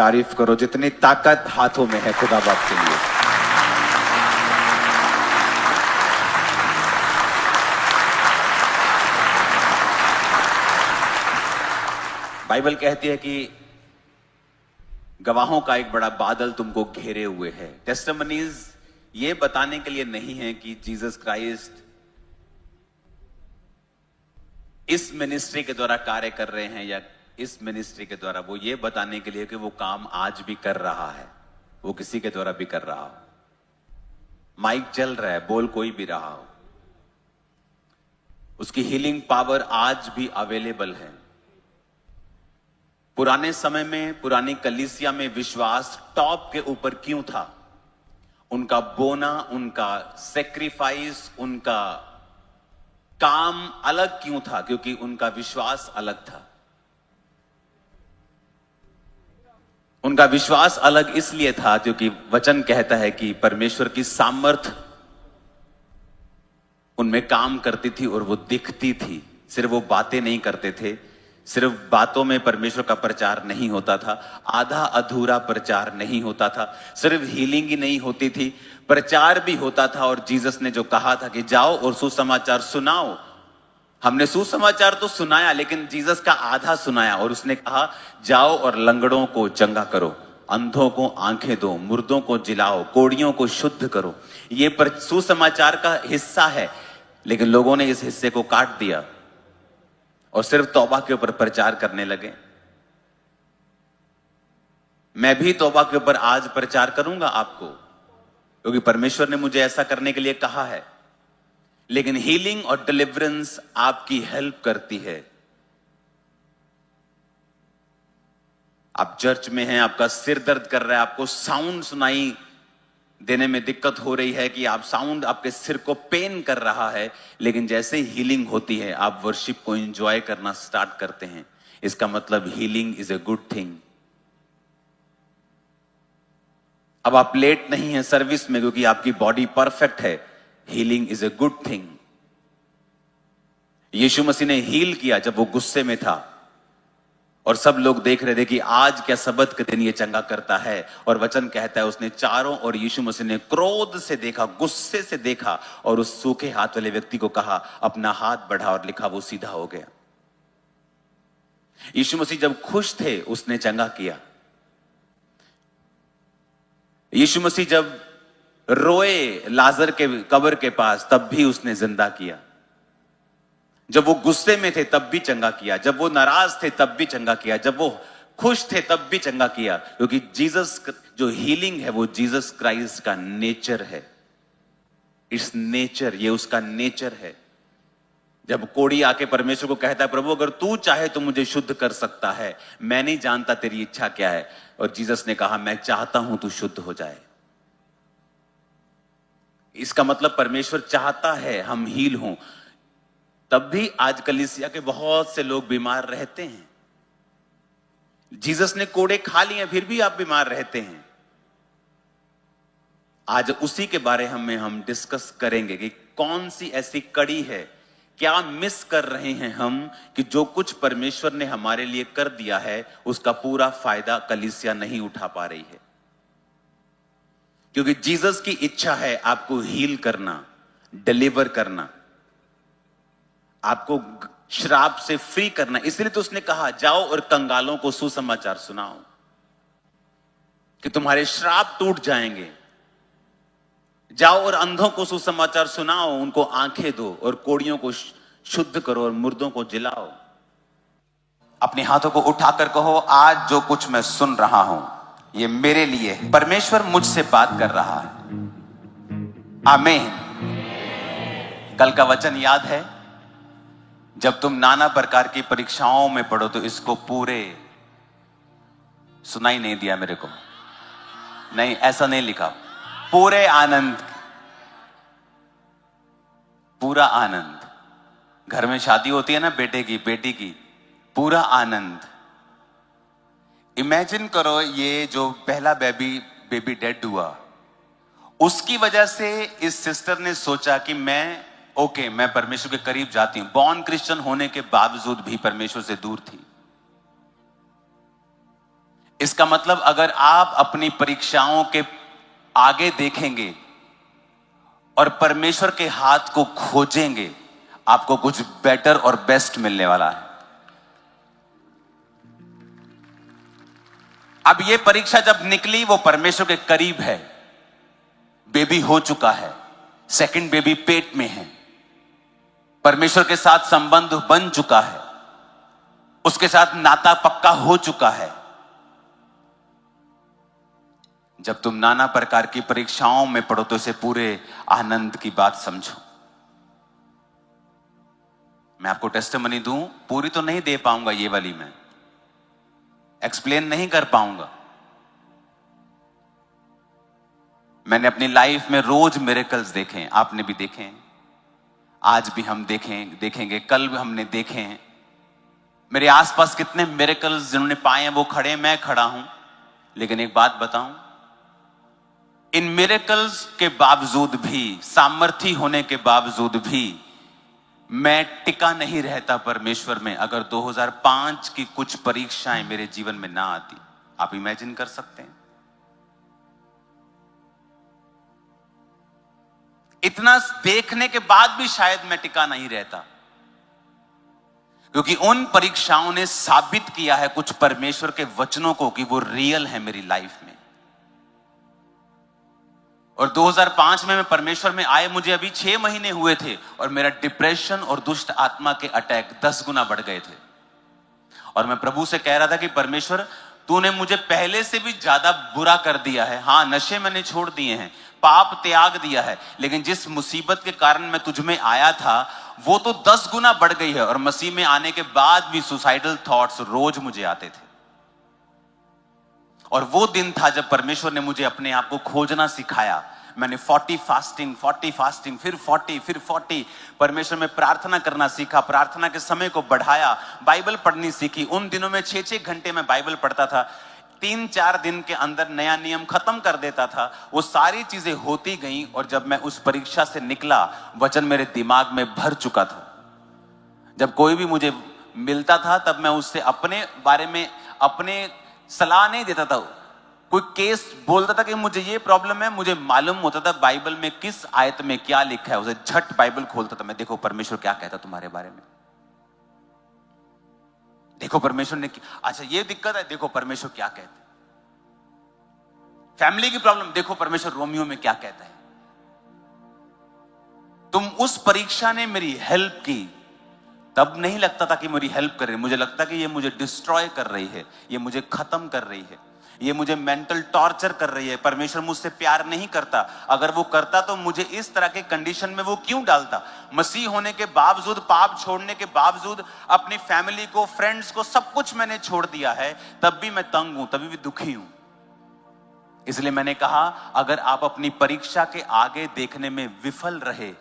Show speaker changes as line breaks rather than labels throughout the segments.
तारीफ करो जितनी ताकत हाथों में है खुदा बाप के लिए। बाइबल कहती है कि गवाहों का एक बड़ा बादल तुमको घेरे हुए है। टेस्टिमनीज ये बताने के लिए नहीं है कि जीसस क्राइस्ट इस मिनिस्ट्री के द्वारा कार्य कर रहे हैं या इस मिनिस्ट्री के द्वारा, वो ये बताने के लिए कि वो काम आज भी कर रहा है, वो किसी के द्वारा भी कर रहा हो। माइक चल रहा है, बोल कोई भी रहा हो, उसकी हीलिंग पावर आज भी अवेलेबल है। पुराने समय में, पुरानी कलीसिया में विश्वास टॉप के ऊपर क्यों था? उनका बोना, उनका सेक्रीफाइस, उनका काम अलग क्यों था? क्योंकि उनका विश्वास अलग था। उनका विश्वास अलग इसलिए था क्योंकि वचन कहता है कि परमेश्वर की सामर्थ उनमें काम करती थी और वो दिखती थी। सिर्फ वो बातें नहीं करते थे, सिर्फ बातों में परमेश्वर का प्रचार नहीं होता था, आधा अधूरा प्रचार नहीं होता था, सिर्फ हीलिंग ही नहीं होती थी, प्रचार भी होता था। और जीसस ने जो कहा था कि जाओ और सुसमाचार सुनाओ, हमने सुसमाचार तो सुनाया लेकिन जीसस का आधा सुनाया। और उसने कहा जाओ और लंगड़ों को चंगा करो, अंधों को आंखें दो, मुर्दों को जिलाओ, कोढ़ियों को शुद्ध करो। ये सुसमाचार का हिस्सा है, लेकिन लोगों ने इस हिस्से को काट दिया और सिर्फ तौबा के ऊपर प्रचार करने लगे। मैं भी तौबा के ऊपर आज प्रचार करूंगा आपको, क्योंकि परमेश्वर ने मुझे ऐसा करने के लिए कहा है। लेकिन हीलिंग और डिलीवरेंस आपकी हेल्प करती है। आप चर्च में हैं, आपका सिर दर्द कर रहा है, आपको साउंड सुनाई देने में दिक्कत हो रही है कि आप साउंड आपके सिर को पेन कर रहा है, लेकिन जैसे ही हीलिंग होती है आप वर्शिप को एंजॉय करना स्टार्ट करते हैं। इसका मतलब healing is a good thing. अब आप लेट नहीं है सर्विस में क्योंकि आपकी बॉडी परफेक्ट है। Healing is a good thing. यीशु मसीह ने हील किया जब वो गुस्से में था और सब लोग देख रहे थे कि आज क्या सबत के दिन ये चंगा करता है। और वचन कहता है उसने चारों और यीशु मसीह ने क्रोध से देखा, गुस्से से देखा और उस सूखे हाथ वाले व्यक्ति को कहा अपना हाथ बढ़ा, और लिखा वो सीधा हो गया। यीशु मसीह जब खुश थे उसने चंगा किया। यीशु मसीह जब रोए लाजर के कब्र के पास तब भी उसने जिंदा किया। जब वो गुस्से में थे तब भी चंगा किया, जब वो नाराज थे तब भी चंगा किया, जब वो खुश थे तब भी चंगा किया। क्योंकि जीसस जो हीलिंग है वो जीसस क्राइस्ट का नेचर है। इट्स नेचर, ये उसका नेचर है। जब कोढ़ी आके परमेश्वर को कहता है प्रभु अगर तू चाहे तो मुझे शुद्ध कर सकता है, मैं नहीं जानता तेरी इच्छा क्या है। और जीसस ने कहा मैं चाहता हूं तू शुद्ध हो जाए। इसका मतलब परमेश्वर चाहता है हम हील हों। तब भी आज कलीसिया के बहुत से लोग बीमार रहते हैं। जीसस ने कोड़े खा लिए फिर भी आप बीमार रहते हैं। आज उसी के बारे में हम डिस्कस करेंगे कि कौन सी ऐसी कड़ी है, क्या मिस कर रहे हैं हम कि जो कुछ परमेश्वर ने हमारे लिए कर दिया है उसका पूरा फायदा कलीसिया नहीं उठा पा रही है। क्योंकि जीसस की इच्छा है आपको हील करना, डिलीवर करना, आपको श्राप से फ्री करना। इसलिए तो उसने कहा जाओ और कंगालों को सुसमाचार सुनाओ कि तुम्हारे श्राप टूट जाएंगे। जाओ और अंधों को सुसमाचार सुनाओ, उनको आंखें दो, और कोढ़ियों को शुद्ध करो और मुर्दों को जिलाओ। अपने हाथों को उठाकर कहो आज जो कुछ मैं सुन रहा हूं ये मेरे लिए है। परमेश्वर मुझसे बात कर रहा है। आमीन। कल का वचन याद है? जब तुम नाना प्रकार की परीक्षाओं में पढ़ो तो इसको पूरे सुनाई नहीं दिया मेरे को, नहीं ऐसा नहीं लिखा। पूरे आनंद, पूरा आनंद। घर में शादी होती है ना बेटे की, बेटी की, पूरा आनंद। इमेजिन करो ये जो पहला बेबी डेड हुआ, उसकी वजह से इस सिस्टर ने सोचा कि मैं परमेश्वर के करीब जाती हूं। बॉर्न क्रिश्चियन होने के बावजूद भी परमेश्वर से दूर थी। इसका मतलब अगर आप अपनी परीक्षाओं के आगे देखेंगे और परमेश्वर के हाथ को खोजेंगे, आपको कुछ बेटर और बेस्ट मिलने वाला है। अब ये परीक्षा जब निकली, वो परमेश्वर के करीब है, बेबी हो चुका है, सेकंड बेबी पेट में है, परमेश्वर के साथ संबंध बन चुका है, उसके साथ नाता पक्का हो चुका है। जब तुम नाना प्रकार की परीक्षाओं में पढ़ो तो इसे पूरे आनंद की बात समझो। मैं आपको टेस्टिमनी दूं, पूरी तो नहीं दे पाऊंगा, ये वाली मैं एक्सप्लेन नहीं कर पाऊंगा। मैंने अपनी लाइफ में रोज मिरेकल्स देखे हैं, आपने भी देखे हैं, आज भी हम देखेंगे, कल भी हमने देखे हैं। मेरे आसपास कितने मिरेकल्स जिन्होंने पाए हैं वो खड़े, मैं खड़ा हूं। लेकिन एक बात बताऊं, इन मिरेकल्स के बावजूद भी, सामर्थी होने के बावजूद भी मैं टिका नहीं रहता परमेश्वर में, अगर 2005 की कुछ परीक्षाएं मेरे जीवन में ना आती। आप इमेजिन कर सकते हैं? इतना देखने के बाद भी शायद मैं टिका नहीं रहता, क्योंकि उन परीक्षाओं ने साबित किया है कुछ परमेश्वर के वचनों को कि वो रियल है मेरी लाइफ में। और 2005 में मैं परमेश्वर में आए, मुझे अभी 6 महीने हुए थे और मेरा डिप्रेशन और दुष्ट आत्मा के अटैक 10 गुना बढ़ गए थे। और मैं प्रभु से कह रहा था कि परमेश्वर, तूने मुझे पहले से भी ज्यादा बुरा कर दिया है। हाँ, नशे मैंने छोड़ दिए हैं, पाप त्याग दिया है, लेकिन जिस मुसीबत के कारण मैं तुझ में आया था वो तो 10 गुना बढ़ गई है। और मसीह में आने के बाद भी सुसाइडल थॉट्स रोज मुझे आते थे। और वो दिन था जब परमेश्वर ने मुझे अपने आप को खोजना सिखाया। मैंने 40 फास्टिंग, फिर 40, परमेश्वर में प्रार्थना करना सीखा, प्रार्थना के समय को बढ़ाया, बाइबल पढ़नी सीखी। उन दिनों में 6-6 घंटे में बाइबल पढ़ता था, 3-4 दिन के अंदर नया नियम खत्म कर देता था। वो सारी चीजें होती गई और जब मैं उस परीक्षा से निकला, वचन मेरे दिमाग में भर चुका था। जब कोई भी मुझे मिलता था तब मैं उससे अपने बारे में अपने सलाह नहीं देता था। कोई केस बोलता था कि मुझे ये प्रॉब्लम है, मुझे मालूम होता था बाइबल में किस आयत में क्या लिखा है, उसे झट बाइबल खोलता था मैं, देखो परमेश्वर क्या कहता तुम्हारे बारे में, देखो परमेश्वर ने, अच्छा ये दिक्कत है, देखो परमेश्वर क्या कहता है, फैमिली की प्रॉब्लम, देखो परमेश्वर रोमियो में क्या कहता है। तुम उस परीक्षा ने मेरी हेल्प की। तब नहीं लगता था कि मेरी हेल्प कर रही है, मुझे लगता कि ये मुझे डिस्ट्रॉय कर रही है, ये मुझे खत्म कर रही है, ये मुझे मेंटल टॉर्चर कर रही है। परमेश्वर मुझसे प्यार नहीं करता, अगर वो करता तो मुझे इस तरह के कंडीशन में वो क्यों डालता। मसीह होने के बावजूद, पाप छोड़ने के बावजूद, अपनी फैमिली को, फ्रेंड्स को, सब कुछ मैंने छोड़ दिया है, तब भी मैं तंग हूं, तभी भी दुखी हूं। इसलिए मैंने कहा, अगर आप अपनी परीक्षा के आगे देखने में विफल रहे,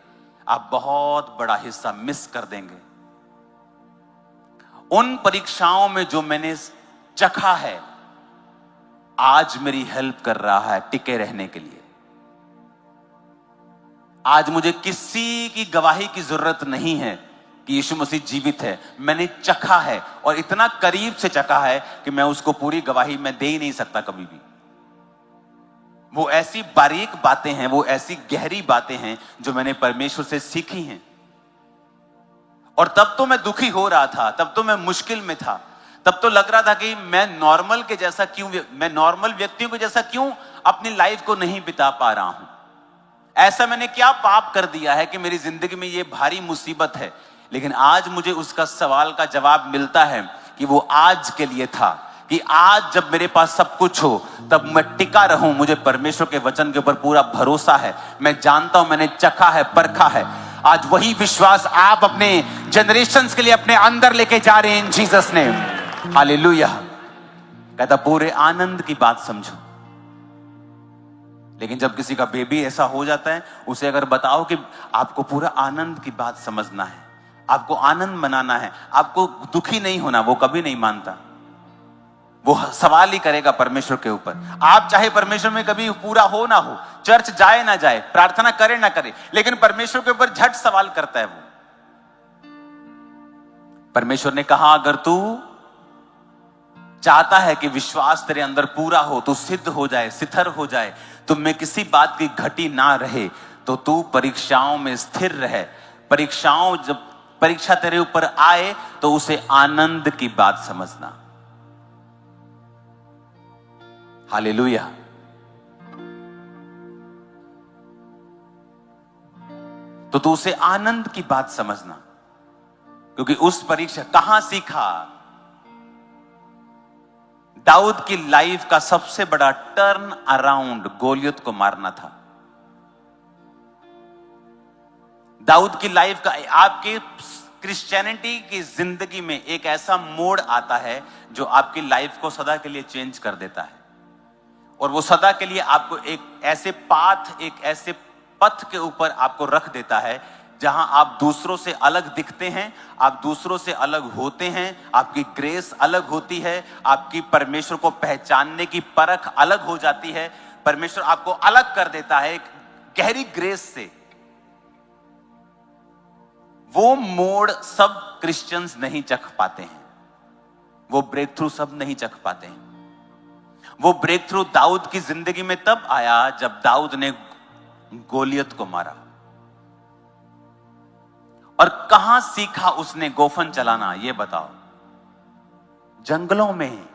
आप बहुत बड़ा हिस्सा मिस कर देंगे। उन परीक्षाओं में जो मैंने चखा है, आज मेरी हेल्प कर रहा है टिके रहने के लिए। आज मुझे किसी की गवाही की जरूरत नहीं है कि यीशु मसीह जीवित है। मैंने चखा है और इतना करीब से चखा है कि मैं उसको पूरी गवाही में दे ही नहीं सकता कभी भी। वो ऐसी बारीक बातें हैं, वो ऐसी गहरी बातें हैं जो मैंने परमेश्वर से सीखी हैं। और तब तो मैं दुखी हो रहा था, तब तो मैं मुश्किल में था, तब तो लग रहा था कि मैं नॉर्मल व्यक्तियों के जैसा क्यों अपनी लाइफ को नहीं बिता पा रहा हूं। ऐसा मैंने क्या पाप कर दिया है कि मेरी जिंदगी में ये भारी मुसीबत है। लेकिन आज मुझे उसका सवाल का जवाब मिलता है कि वो आज के लिए था, कि आज जब मेरे पास सब कुछ हो तब मैं टिका रहूं। मुझे परमेश्वर के वचन के ऊपर पूरा भरोसा है, मैं जानता हूं, मैंने चखा है, परखा है। आज वही विश्वास आप अपने जनरेशंस के लिए अपने अंदर लेके जा रहे हैं इन जीसस नेम। हालेलुया। कहता पूरे आनंद की बात समझो। लेकिन जब किसी का बेबी ऐसा हो जाता है, उसे अगर बताओ कि आपको पूरा आनंद की बात समझना है, आपको आनंद मनाना है, आपको दुखी नहीं होना, वो कभी नहीं मानता। वो सवाल ही करेगा परमेश्वर के ऊपर। आप चाहे परमेश्वर में कभी पूरा हो ना हो, चर्च जाए ना जाए, प्रार्थना करे ना करे, लेकिन परमेश्वर के ऊपर झट सवाल करता है वो। परमेश्वर ने कहा, अगर तू चाहता है कि विश्वास तेरे अंदर पूरा हो, तू सिद्ध हो जाए, सिथर हो जाए, तुम में किसी बात की घटी ना रहे, तो तू परीक्षाओं में स्थिर रहे। जब परीक्षा तेरे ऊपर आए तो उसे आनंद की बात समझना। हालेलुया। तो तू उसे आनंद की बात समझना, क्योंकि उस परीक्षा कहां सीखा? दाऊद की लाइफ का सबसे बड़ा टर्न अराउंड गोलियत को मारना था। दाऊद की लाइफ का, आपके क्रिश्चियनिटी की जिंदगी में एक ऐसा मोड़ आता है जो आपकी लाइफ को सदा के लिए चेंज कर देता है, और वो सदा के लिए आपको एक ऐसे पथ के ऊपर आपको रख देता है जहां आप दूसरों से अलग दिखते हैं, आप दूसरों से अलग होते हैं, आपकी ग्रेस अलग होती है, आपकी परमेश्वर को पहचानने की परख अलग हो जाती है। परमेश्वर आपको अलग कर देता है एक गहरी ग्रेस से। वो मोड़ सब क्रिश्चियंस नहीं चख पाते हैं, वो ब्रेक थ्रू सब नहीं चख पाते हैं। वो ब्रेक थ्रू दाऊद की जिंदगी में तब आया जब दाऊद ने गोलियत को मारा। और कहां सीखा उसने गोफन चलाना, ये बताओ? जंगलों में।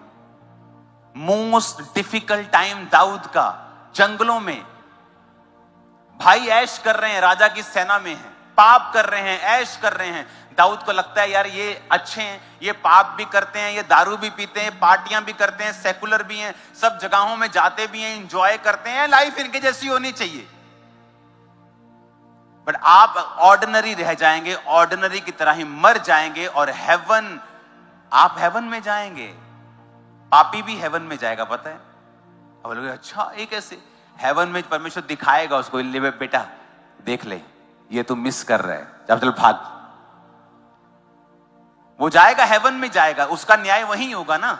मोस्ट डिफिकल्ट टाइम दाऊद का जंगलों में। भाई ऐश कर रहे हैं, राजा की सेना में हैं, पाप कर रहे हैं, ऐश कर रहे हैं। दाऊद को लगता है यार ये अच्छे हैं, ये पाप भी करते हैं, ये दारू भी पीते हैं, पार्टियां भी करते हैं, सेकुलर भी हैं, सब जगहों में जाते भी हैं, एंजॉय करते हैं, लाइफ इनके जैसी होनी चाहिए। बट आप ऑर्डिनरी रह जाएंगे, ऑर्डिनरी की तरह ही मर जाएंगे, और हेवन, आप हेवन में जाएंगे। पापी भी हेवन में जाएगा, पता है? अब लोग अच्छा एक ऐसे हेवन में परमेश्वर दिखाएगा उसको, ले बेटा देख ले, ये तू मिस कर रहा है, जब चल भाग। वो जाएगा, हेवन में जाएगा, उसका न्याय वहीं होगा ना,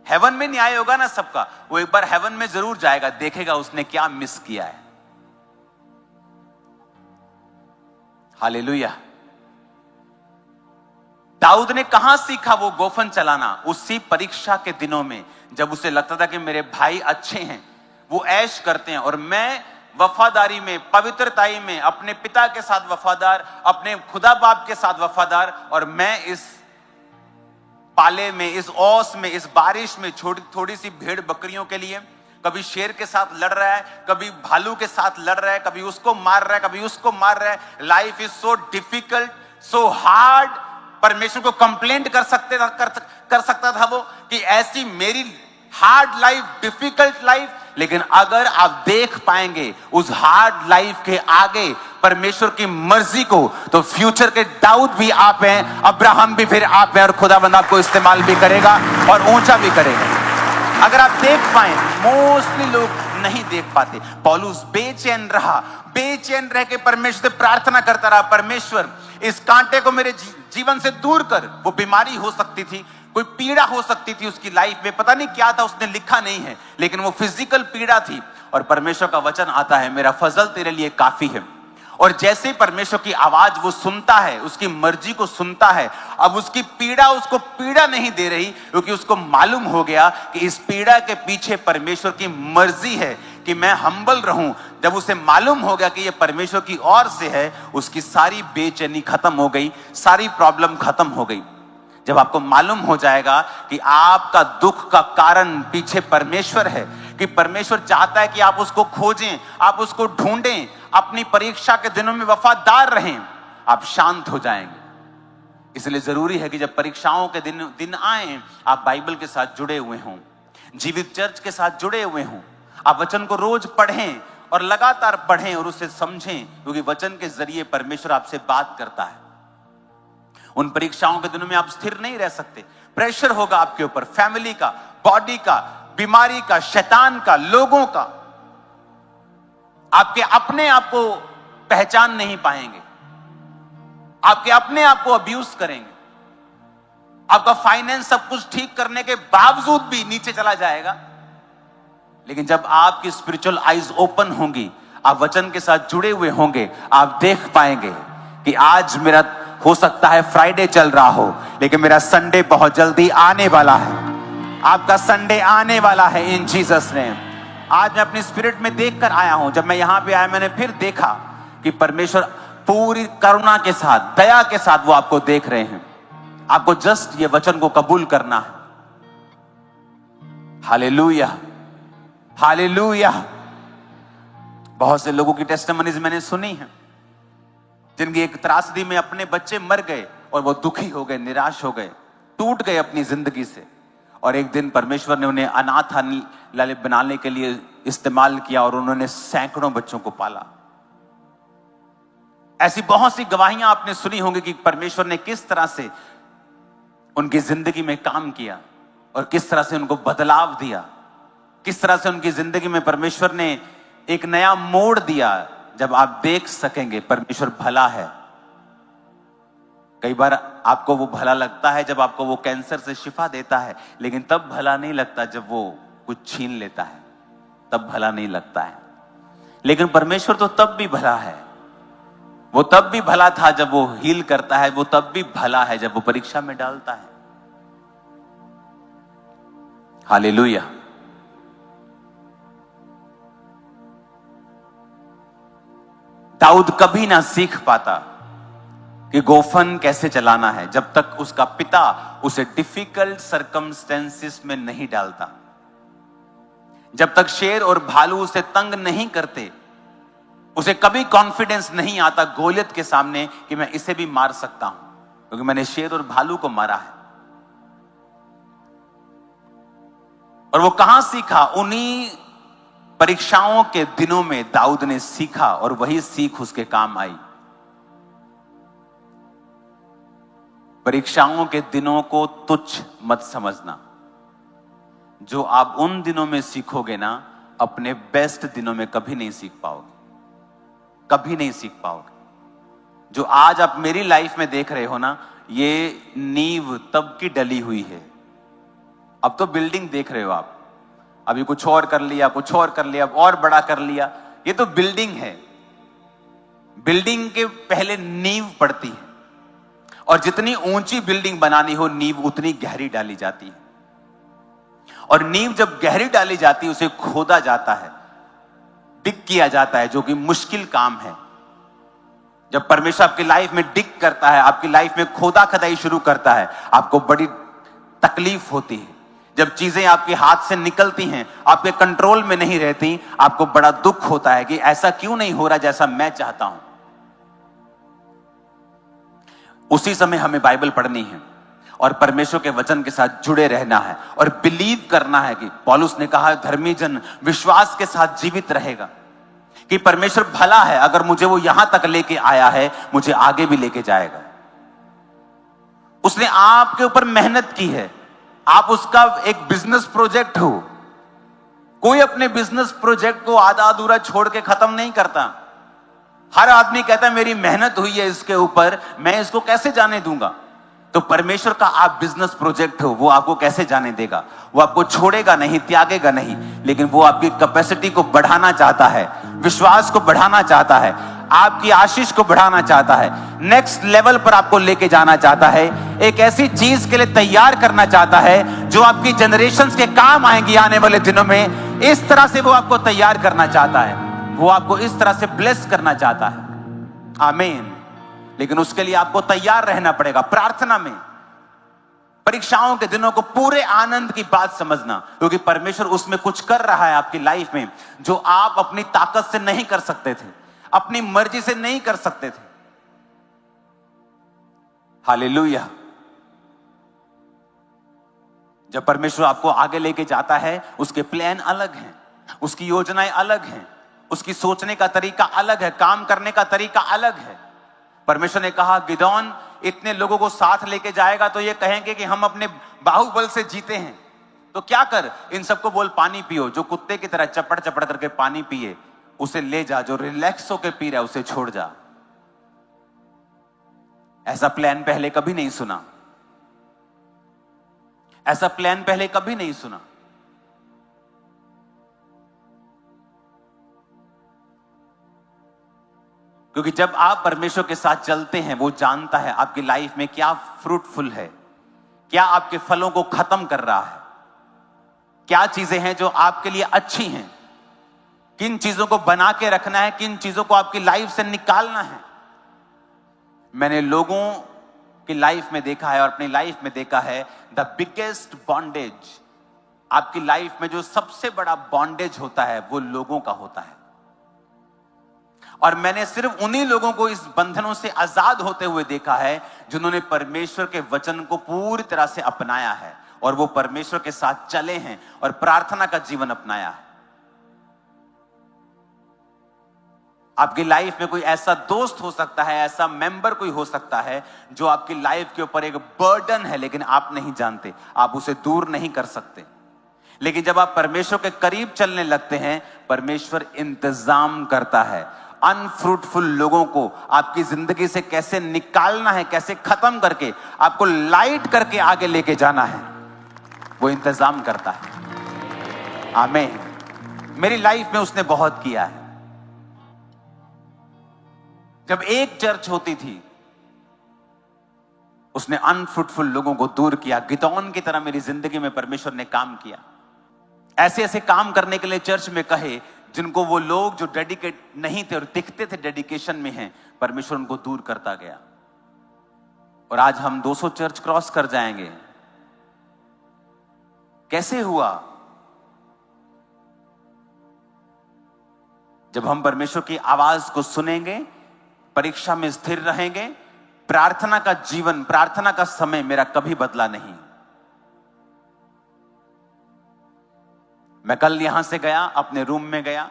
हेवन में न्याय होगा ना सबका। वो एक बार हेवन में जरूर जाएगा, देखेगा उसने क्या मिस किया है। हालेलुया। दाऊद ने कहां सीखा वो गोफन चलाना? उसी परीक्षा के दिनों में, जब उसे लगता था कि मेरे भाई अच्छे हैं, वो ऐश करते हैं, और मैं वफादारी में, पवित्रताई में, अपने पिता के साथ वफादार, अपने खुदा बाप के साथ वफादार, और मैं इस पाले में, इस ओस में, इस बारिश में थोड़ी सी भेड़ बकरियों के लिए कभी शेर के साथ लड़ रहा है, कभी भालू के साथ लड़ रहा है, कभी उसको मार रहा है, कभी उसको मार रहा है। Life is so difficult, so hard. परमेश्वर को कंप्लेंट कर सकता था वो कि ऐसी मेरी हार्ड लाइफ, डिफिकल्ट लाइफ। लेकिन अगर आप देख पाएंगे उस हार्ड लाइफ के आगे परमेश्वर की मर्जी को, तो फ्यूचर के दाऊद भी आप हैं, अब्राहम भी फिर आप हैं, और खुदाबंद आपको इस्तेमाल भी करेगा और ऊंचा भी करेगा। अगर आप देख पाए, मोस्टली लोग नहीं देख पाते। पौलुस बेचैन रहा, बेचैन रह के परमेश्वर से प्रार्थना करता रहा, परमेश्वर इस कांटे को मेरे जीवन से दूर कर। वो बीमारी हो सकती थी, कोई पीड़ा हो सकती थी उसकी लाइफ में, पता नहीं क्या था, उसने लिखा नहीं है, लेकिन वो फिजिकल पीड़ा थी। और परमेश्वर का वचन आता है, मेरा फजल तेरे लिए काफी है। और जैसे ही परमेश्वर की आवाज वो सुनता है, उसकी मर्जी को सुनता है, अब उसकी पीड़ा उसको पीड़ा नहीं दे रही, क्योंकि उसको मालूम हो गया कि इस पीड़ा के पीछे परमेश्वर की मर्जी है कि मैं हम्बल रहूं। जब उसे मालूम हो गया कि ये परमेश्वर की ओर से है, उसकी सारी बेचैनी खत्म हो गई, सारी प्रॉब्लम खत्म हो गई। जब आपको मालूम हो जाएगा कि आपका दुख का कारण पीछे परमेश्वर है, कि परमेश्वर चाहता है कि आप उसको खोजें, आप उसको ढूंढें, अपनी परीक्षा के दिनों में वफादार रहें, आप शांत हो जाएंगे। इसलिए जरूरी है कि जब परीक्षाओं के दिन आए, आप बाइबल के साथ जुड़े हुए हों, जीवित चर्च के साथ जुड़े हुए हों, आप वचन को रोज पढ़ें और लगातार पढ़ें और उसे समझें, क्योंकि वचन के जरिए परमेश्वर आपसे बात करता है। उन परीक्षाओं के दिनों में आप स्थिर नहीं रह सकते, प्रेशर होगा आपके ऊपर, फैमिली का, बॉडी का, बीमारी का, शैतान का, लोगों का। आपके अपने आप को पहचान नहीं पाएंगे, आपके अपने आप को अब्यूज करेंगे, आपका फाइनेंस सब कुछ ठीक करने के बावजूद भी नीचे चला जाएगा। लेकिन जब आपकी स्पिरिचुअल आईज ओपन होंगी, आप वचन के साथ जुड़े हुए होंगे, आप देख पाएंगे कि आज मेरा हो सकता है फ्राइडे चल रहा हो, लेकिन मेरा संडे बहुत जल्दी आने वाला है। आपका संडे आने वाला है इन जीसस नेम। आज मैं अपनी स्पिरिट में देखकर आया हूं, जब मैं यहां पे आया मैंने फिर देखा कि परमेश्वर पूरी करुणा के साथ, दया के साथ वो आपको देख रहे हैं। आपको जस्ट ये वचन को कबूल करना है। Hallelujah, hallelujah. बहुत से लोगों की टेस्टिमनीज मैंने सुनी है, जिनकी एक त्रासदी में अपने बच्चे मर गए और वो दुखी हो गए, निराश हो गए, टूट गए अपनी जिंदगी से, और एक दिन परमेश्वर ने उन्हें अनाथालय बनाने के लिए इस्तेमाल किया और उन्होंने सैकड़ों बच्चों को पाला। ऐसी बहुत सी गवाहियां आपने सुनी होंगी कि परमेश्वर ने किस तरह से उनकी जिंदगी में काम किया और किस तरह से उनको बदलाव दिया, किस तरह से उनकी जिंदगी में परमेश्वर ने एक नया मोड़ दिया। जब आप देख सकेंगे परमेश्वर भला है। कई बार आपको वो भला लगता है जब आपको वो कैंसर से शिफा देता है, लेकिन तब भला नहीं लगता जब वो कुछ छीन लेता है, तब भला नहीं लगता है। लेकिन परमेश्वर तो तब भी भला है। वो तब भी भला था जब वो हील करता है, वो तब भी भला है जब वो परीक्षा में डालता है। हालेलुया। दाऊद कभी ना सीख पाता कि गोफन कैसे चलाना है जब तक उसका पिता उसे डिफिकल्ट सर्कमस्टेंसेस में नहीं डालता, जब तक शेर और भालू उसे तंग नहीं करते। उसे कभी कॉन्फिडेंस नहीं आता गोलियत के सामने कि मैं इसे भी मार सकता हूं, क्योंकि मैंने शेर और भालू को मारा है। और वो कहां सीखा? उन्हीं परीक्षाओं के दिनों में दाऊद ने सीखा, और वही सीख उसके काम आई। परीक्षाओं के दिनों को तुच्छ मत समझना। जो आप उन दिनों में सीखोगे ना, अपने बेस्ट दिनों में कभी नहीं सीख पाओगे, कभी नहीं सीख पाओगे। जो आज आप मेरी लाइफ में देख रहे हो ना, ये नींव तब की डली हुई है। अब तो बिल्डिंग देख रहे हो आप, अभी कुछ और कर लिया, कुछ और कर लिया, और बड़ा कर लिया। ये तो बिल्डिंग है। बिल्डिंग के पहले नींव पड़ती है, और जितनी ऊंची बिल्डिंग बनानी हो, नींव उतनी गहरी डाली जाती है। और नींव जब गहरी डाली जाती है, उसे खोदा जाता है, डिग किया जाता है, जो कि मुश्किल काम है। जब परमेश्वर आपकी लाइफ में डिग करता है, आपकी लाइफ में खोदा खदाई शुरू करता है, आपको बड़ी तकलीफ होती है। जब चीजें आपके हाथ से निकलती हैं, आपके कंट्रोल में नहीं रहती, आपको बड़ा दुख होता है कि ऐसा क्यों नहीं हो रहा जैसा मैं चाहता हूं। उसी समय हमें बाइबल पढ़नी है और परमेश्वर के वचन के साथ जुड़े रहना है और बिलीव करना है कि पौलुस ने कहा, धर्मी जन विश्वास के साथ जीवित रहेगा, कि परमेश्वर भला है। अगर मुझे वो यहां तक लेके आया है, मुझे आगे भी लेके जाएगा। उसने आपके ऊपर मेहनत की है। आप उसका एक बिजनेस प्रोजेक्ट हो। कोई अपने बिजनेस प्रोजेक्ट को आधा अधूरा छोड़ के खत्म नहीं करता। हर आदमी कहता है मेरी मेहनत हुई है इसके ऊपर, मैं इसको कैसे जाने दूंगा। तो परमेश्वर का आप बिजनेस प्रोजेक्ट हो, वो आपको कैसे जाने देगा? वो आपको छोड़ेगा नहीं, त्यागेगा नहीं, लेकिन वो आपकी कैपेसिटी को बढ़ाना चाहता है, विश्वास को बढ़ाना चाहता है, आपकी आशीष को बढ़ाना चाहता है, नेक्स्ट लेवल पर आपको लेके जाना चाहता है, एक ऐसी चीज के लिए तैयार करना चाहता है जो आपकी जनरेशंस के काम आएंगी आने वाले दिनों में। इस तरह से वो आपको तैयार करना चाहता है, वो आपको इस तरह से ब्लेस करना चाहता है। आमीन। लेकिन उसके लिए आपको तैयार रहना पड़ेगा प्रार्थना में। परीक्षाओं के दिनों को पूरे आनंद की बात समझना, क्योंकि परमेश्वर उसमें कुछ कर रहा है आपकी लाइफ में जो आप अपनी ताकत से नहीं कर सकते थे, अपनी मर्जी से नहीं कर सकते थे। हालेलुया। जब परमेश्वर आपको आगे लेके जाता है, उसके प्लान अलग हैं, उसकी योजनाएं अलग हैं, उसकी सोचने का तरीका अलग है, काम करने का तरीका अलग है। परमेश्वर ने कहा, गिदोन इतने लोगों को साथ लेके जाएगा तो ये कहेंगे कि हम अपने बाहुबल से जीते हैं। तो क्या कर, इन सबको बोल पानी पियो। जो कुत्ते की तरह चपड़ चपड़ करके पानी पिए, उसे ले जा। जो रिलैक्स होकर पी रहा है, उसे छोड़ जा। ऐसा प्लान पहले कभी नहीं सुना, ऐसा प्लान पहले कभी नहीं सुना। क्योंकि जब आप परमेश्वर के साथ चलते हैं, वो जानता है आपकी लाइफ में क्या फ्रूटफुल है, क्या आपके फलों को खत्म कर रहा है। क्या चीजें हैं जो आपके लिए अच्छी हैं, किन चीजों को बना के रखना है, किन चीजों को आपकी लाइफ से निकालना है। मैंने लोगों की लाइफ में देखा है और अपनी लाइफ में देखा है, द बिगेस्ट बॉन्डेज, आपकी लाइफ में जो सबसे बड़ा बॉन्डेज होता है वो लोगों का होता है। और मैंने सिर्फ उन्हीं लोगों को इस बंधनों से आजाद होते हुए देखा है जिन्होंने परमेश्वर के वचन को पूरी तरह से अपनाया है और वो परमेश्वर के साथ चले हैं और प्रार्थना का जीवन अपनाया है। आपकी लाइफ में कोई ऐसा दोस्त हो सकता है, ऐसा मेंबर कोई हो सकता है जो आपकी लाइफ के ऊपर एक बर्डन है, लेकिन आप नहीं जानते, आप उसे दूर नहीं कर सकते। लेकिन जब आप परमेश्वर के करीब चलने लगते हैं, परमेश्वर इंतजाम करता है अनफ्रूटफुल लोगों को आपकी जिंदगी से कैसे निकालना है, कैसे खत्म करके आपको लाइट करके आगे लेके जाना है, वो इंतजाम करता है। आमीन। मेरी लाइफ में उसने बहुत किया है। जब एक चर्च होती थी, उसने अनफ्रूटफुल लोगों को दूर किया। गिदोन की तरह मेरी जिंदगी में परमेश्वर ने काम किया। ऐसे ऐसे काम करने के लिए चर्च में कहे जिनको वो लोग जो डेडिकेट नहीं थे और दिखते थे डेडिकेशन में हैं, परमेश्वर उनको दूर करता गया। और आज हम 200 चर्च क्रॉस कर जाएंगे। कैसे हुआ? जब हम परमेश्वर की आवाज को सुनेंगे, परीक्षा में स्थिर रहेंगे। प्रार्थना का जीवन, प्रार्थना का समय मेरा कभी बदला नहीं। मैं कल यहां से गया, अपने रूम में गया।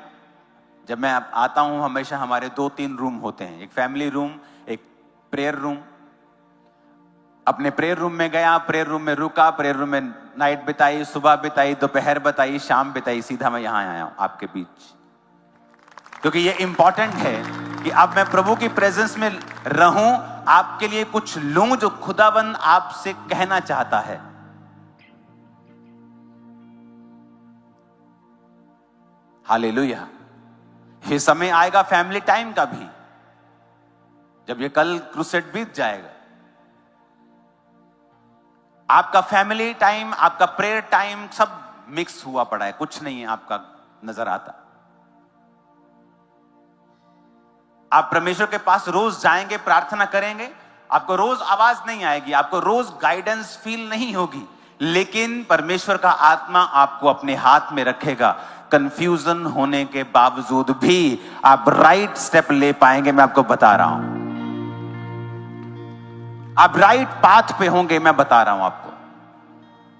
जब मैं आता हूं, हमेशा हमारे 2-3 रूम होते हैं, एक फैमिली रूम, एक प्रेयर रूम। अपने प्रेयर रूम में गया, प्रेयर रूम में रुका, प्रेयर रूम में नाइट बिताई, सुबह बिताई, दोपहर बिताई, शाम बिताई, सीधा मैं यहां आया हूं आपके बीच, क्योंकि ये इंपॉर्टेंट है कि अब मैं प्रभु की प्रेजेंस में रहूं, आपके लिए कुछ लूं जो खुदाबंद आपसे कहना चाहता है। हालेलुया। ये समय आएगा फैमिली टाइम का भी, जब ये कल क्रूसेड बीत जाएगा। आपका फैमिली टाइम, आपका प्रेयर टाइम सब मिक्स हुआ पड़ा है, कुछ नहीं है आपका नजर आता। आप परमेश्वर के पास रोज जाएंगे, प्रार्थना करेंगे, आपको रोज आवाज नहीं आएगी, आपको रोज गाइडेंस फील नहीं होगी, लेकिन परमेश्वर का आत्मा आपको अपने हाथ में रखेगा। कंफ्यूजन होने के बावजूद भी आप राइट स्टेप ले पाएंगे। मैं आपको बता रहा हूं, आप राइट पाथ पे होंगे। मैं बता रहा हूं आपको,